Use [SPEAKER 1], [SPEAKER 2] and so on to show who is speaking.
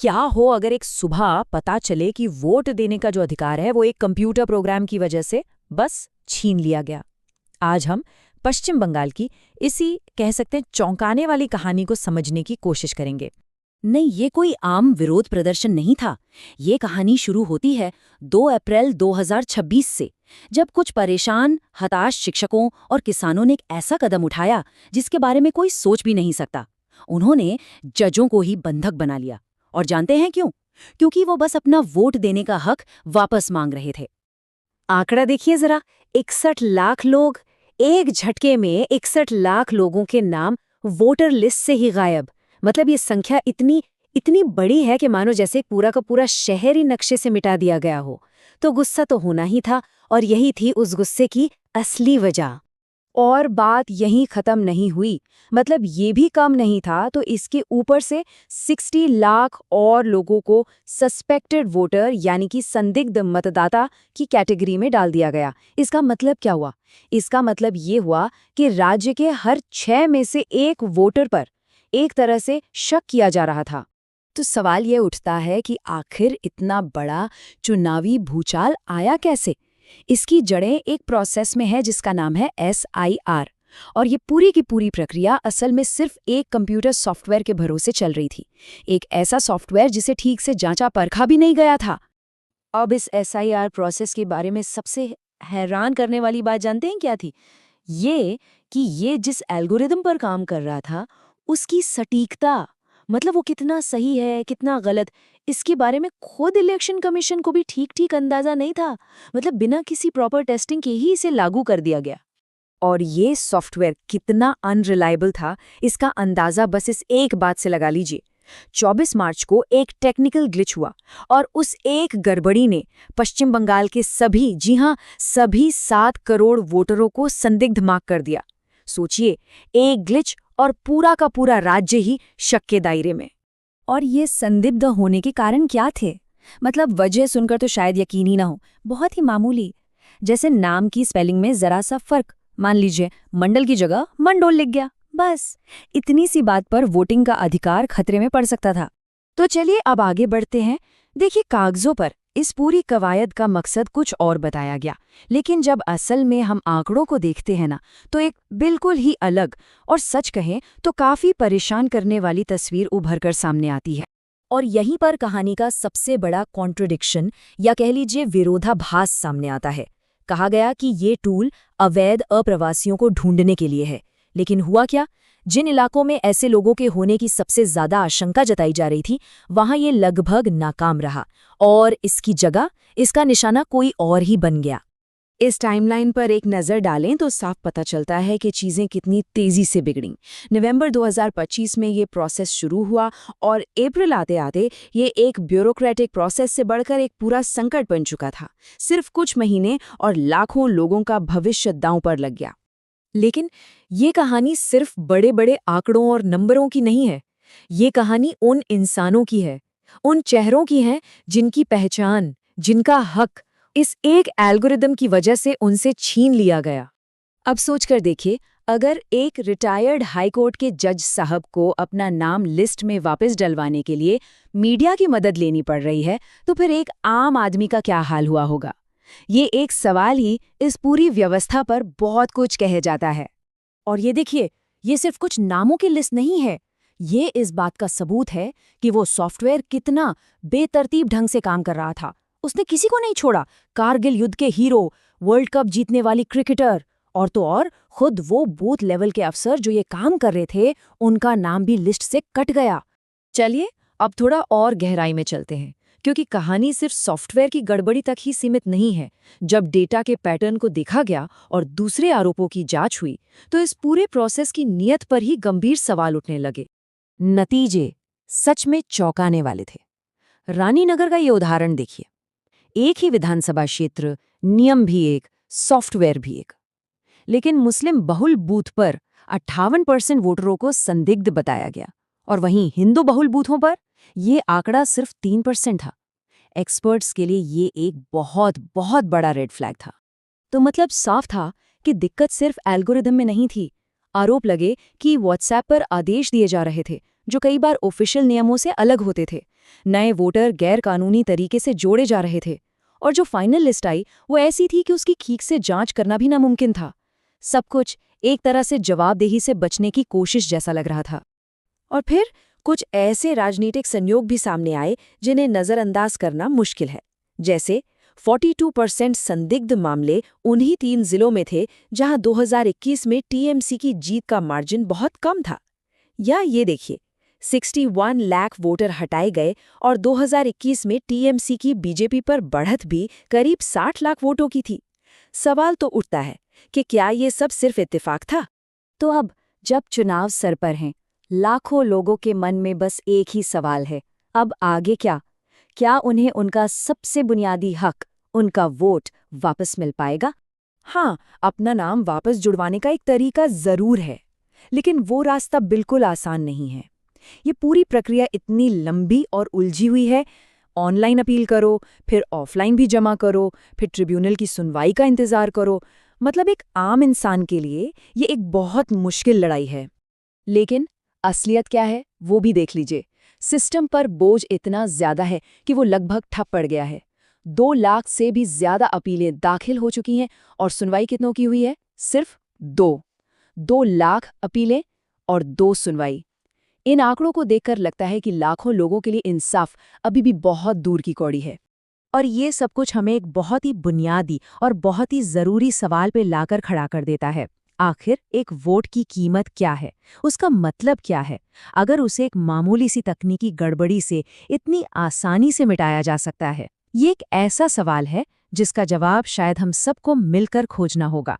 [SPEAKER 1] क्या हो अगर एक सुबह पता चले कि वोट देने का जो अधिकार है वो एक कंप्यूटर प्रोग्राम की वजह से बस छीन लिया गया। आज हम पश्चिम बंगाल की इसी कह सकते हैं चौंकाने वाली कहानी को समझने की कोशिश करेंगे।
[SPEAKER 2] नहीं, ये कोई आम विरोध प्रदर्शन नहीं था। ये कहानी शुरू होती है 2 अप्रैल 2026 से, जब कुछ परेशान, हताश शिक्षकों और किसानों ने एक ऐसा कदम उठाया जिसके बारे में कोई सोच भी नहीं सकता। उन्होंने जजों को ही बंधक बना लिया। और जानते हैं क्यों? क्योंकि वो बस अपना वोट देने का हक वापस मांग रहे थे। आंकड़ा देखिए जरा, 61 लाख लोग। एक झटके में 61 लाख लोगों के नाम वोटर लिस्ट से ही गायब। मतलब ये संख्या इतनी इतनी बड़ी है कि मानो जैसे पूरा का पूरा शहर ही नक्शे से मिटा दिया गया हो। तो गुस्सा तो होना ही था, और यही थी उस गुस्से की असली वजह। और बात यहीं खत्म नहीं हुई। मतलब ये भी कम नहीं था, तो इसके ऊपर से 60 लाख और लोगों को सस्पेक्टेड वोटर यानी कि संदिग्ध मतदाता की कैटेगरी में डाल दिया गया। इसका मतलब क्या हुआ? इसका मतलब ये हुआ कि राज्य के हर 6 में से एक वोटर पर एक तरह से शक किया जा रहा था। तो सवाल ये उठता है कि आखिर इतना बड़ा चुनावी भूचाल आया कैसे? इसकी जड़ें एक प्रोसेस में है जिसका नाम है SIR। और ये पूरी की पूरी प्रक्रिया असल में सिर्फ एक कंप्यूटर सॉफ्टवेयर के भरोसे चल रही थी। एक ऐसा सॉफ्टवेयर जिसे ठीक से जांचा परखा भी नहीं गया था। अब इस SIR प्रोसेस के बारे में सबसे हैरान करने वाली बात जानते हैं क्या थी? ये कि ये जिस एल्गोरिदम पर काम कर रहा था, उसकी सटीकता, मतलब वो कितना सही है कितना गलत, इसके बारे में खुद इलेक्शन कमीशन को भी ठीक ठीक अंदाजा नहीं था। मतलब बिना किसी प्रॉपर टेस्टिंग के ही इसे लागू कर दिया गया। और ये सॉफ्टवेयर कितना अनरिलायबल था, इसका अंदाजा बस इस एक बात से लगा लीजिए। 24 मार्च को एक टेक्निकल ग्लिच हुआ, और उस एक गड़बड़ी ने पश्चिम बंगाल के सभी, जी हाँ, सभी 7 करोड़ वोटरों को संदिग्ध मार्क कर दिया। सोचिए, एक ग्लिच और पूरा का पूरा राज्य ही शक के दायरे में। और ये संदिग्ध होने के कारण क्या थे? मतलब वजह सुनकर तो शायद यकीन ही ना हो। बहुत ही मामूली, जैसे नाम की स्पेलिंग में जरा सा फर्क। मान लीजिए मंडल की जगह मंडोल लिख गया, बस इतनी सी बात पर वोटिंग का अधिकार खतरे में पड़ सकता था। तो चलिए अब आगे बढ़ते हैं। देखिए, कागजों पर इस पूरी कवायद का मकसद कुछ और बताया गया, लेकिन जब असल में हम आंकड़ों को देखते हैं ना, तो एक बिल्कुल ही अलग और सच कहें तो काफी परेशान करने वाली तस्वीर उभर कर सामने आती है। और यहीं पर कहानी का सबसे बड़ा कॉन्ट्रडिक्शन या कह लीजिए विरोधाभास सामने आता है। कहा गया कि ये टूल अवैध अप्रवासियों को ढूंढने के लिए है, लेकिन हुआ क्या? जिन इलाकों में ऐसे लोगों के होने की सबसे ज्यादा आशंका जताई जा रही थी, वहां ये लगभग नाकाम रहा, और इसकी जगह इसका निशाना कोई और ही बन गया। इस टाइमलाइन पर एक नज़र डालें तो साफ पता चलता है कि चीज़ें कितनी तेज़ी से बिगड़ीं। नवंबर 2025 में ये प्रोसेस शुरू हुआ, और अप्रैल आते आते ये एक ब्यूरोक्रेटिक प्रोसेस से बढ़कर एक पूरा संकट बन चुका था। सिर्फ कुछ महीने और लाखों लोगों का भविष्य दांव पर लग गया। लेकिन ये कहानी सिर्फ बड़े बड़े आंकड़ों और नंबरों की नहीं है। ये कहानी उन इंसानों की है, उन चेहरों की है जिनकी पहचान, जिनका हक इस एक एल्गोरिदम की वजह से उनसे छीन लिया गया। अब सोचकर देखिए, अगर एक रिटायर्ड हाईकोर्ट के जज साहब को अपना नाम लिस्ट में वापस डलवाने के लिए मीडिया की मदद लेनी पड़ रही है, तो फिर एक आम आदमी का क्या हाल हुआ होगा? ये एक सवाल ही इस पूरी व्यवस्था पर बहुत कुछ कह जाता है। और ये देखिए, ये सिर्फ कुछ नामों की लिस्ट नहीं है, ये इस बात का सबूत है कि वो सॉफ्टवेयर कितना बेतरतीब ढंग से काम कर रहा था। उसने किसी को नहीं छोड़ा। कारगिल युद्ध के हीरो, वर्ल्ड कप जीतने वाली क्रिकेटर, और तो और खुद वो बूथ लेवल के अफसर जो ये काम कर रहे थे, उनका नाम भी लिस्ट से कट गया। चलिए अब थोड़ा और गहराई में चलते हैं, क्योंकि कहानी सिर्फ सॉफ्टवेयर की गड़बड़ी तक ही सीमित नहीं है। जब डेटा के पैटर्न को देखा गया और दूसरे आरोपों की जांच हुई, तो इस पूरे प्रोसेस की नीयत पर ही गंभीर सवाल उठने लगे। नतीजे सच में चौंकाने वाले थे। रानीनगर का ये उदाहरण देखिए। एक ही विधानसभा क्षेत्र, नियम भी एक, सॉफ्टवेयर भी एक। लेकिन मुस्लिम बहुल बूथ पर 58% वोटरों को संदिग्ध बताया गया, और वहीं हिंदू बहुल बूथों पर ये आंकड़ा सिर्फ 3% था। एक्सपर्ट्स के लिए ये एक बहुत बहुत बड़ा रेड फ्लैग था। तो मतलब साफ था कि दिक्कत सिर्फ एल्गोरिदम में नहीं थी। आरोप लगे कि व्हाट्सएप पर आदेश दिए जा रहे थे जो कई बार ऑफिशियल नियमों से अलग होते थे, नए वोटर गैर कानूनी तरीके से जोड़े जा रहे थे और जो फाइनल लिस्ट आई वो ऐसी थी कि उसकी ठीक से जांच करना भी नामुमकिन था। सब कुछ एक तरह से जवाबदेही से बचने की कोशिश जैसा लग रहा था। और फिर कुछ ऐसे राजनीतिक संयोग भी सामने आए जिन्हें नज़रअंदाज करना मुश्किल है। जैसे 42% संदिग्ध मामले उन्हीं 3 जिलों में थे जहां 2021 में टीएमसी की जीत का मार्जिन बहुत कम था। या ये देखिए, 61 लाख वोटर हटाए गए और 2021 में टीएमसी की बीजेपी पर बढ़त भी करीब 60 लाख वोटों की थी। सवाल तो उठता है कि क्या ये सब सिर्फ इत्तेफाक था?
[SPEAKER 1] तो अब जब चुनाव सर पर हैं, लाखों लोगों के मन में बस एक ही सवाल है, अब आगे क्या? क्या उन्हें उनका सबसे बुनियादी हक, उनका वोट वापस मिल पाएगा? हाँ, अपना नाम वापस जुड़वाने का एक तरीका जरूर है, लेकिन वो रास्ता बिल्कुल आसान नहीं है। ये पूरी प्रक्रिया इतनी लंबी और उलझी हुई है। ऑनलाइन अपील करो, फिर ऑफलाइन भी जमा करो, फिर ट्रिब्यूनल की सुनवाई का इंतजार करो। मतलब एक आम इंसान के लिए ये एक बहुत मुश्किल लड़ाई है। लेकिन असलियत क्या है वो भी देख लीजिए। सिस्टम पर बोझ इतना ज्यादा है कि वो लगभग ठप पड़ गया है। 2 लाख से भी ज्यादा अपीलें दाखिल हो चुकी हैं और सुनवाई कितनों की हुई है? सिर्फ 2 लाख अपीलें और 2 सुनवाई। इन आंकड़ों को देखकर लगता है कि लाखों लोगों के लिए इंसाफ अभी भी बहुत दूर की कौड़ी है। और ये सब कुछ हमें एक बहुत ही बुनियादी और बहुत ही जरूरी सवाल पे लाकर खड़ा कर देता है। आखिर एक वोट की कीमत क्या है? उसका मतलब क्या है? अगर उसे एक मामूली सी तकनीकी गड़बड़ी से इतनी आसानी से मिटाया जा सकता है? ये एक ऐसा सवाल है जिसका जवाब शायद हम सबको मिलकर खोजना होगा।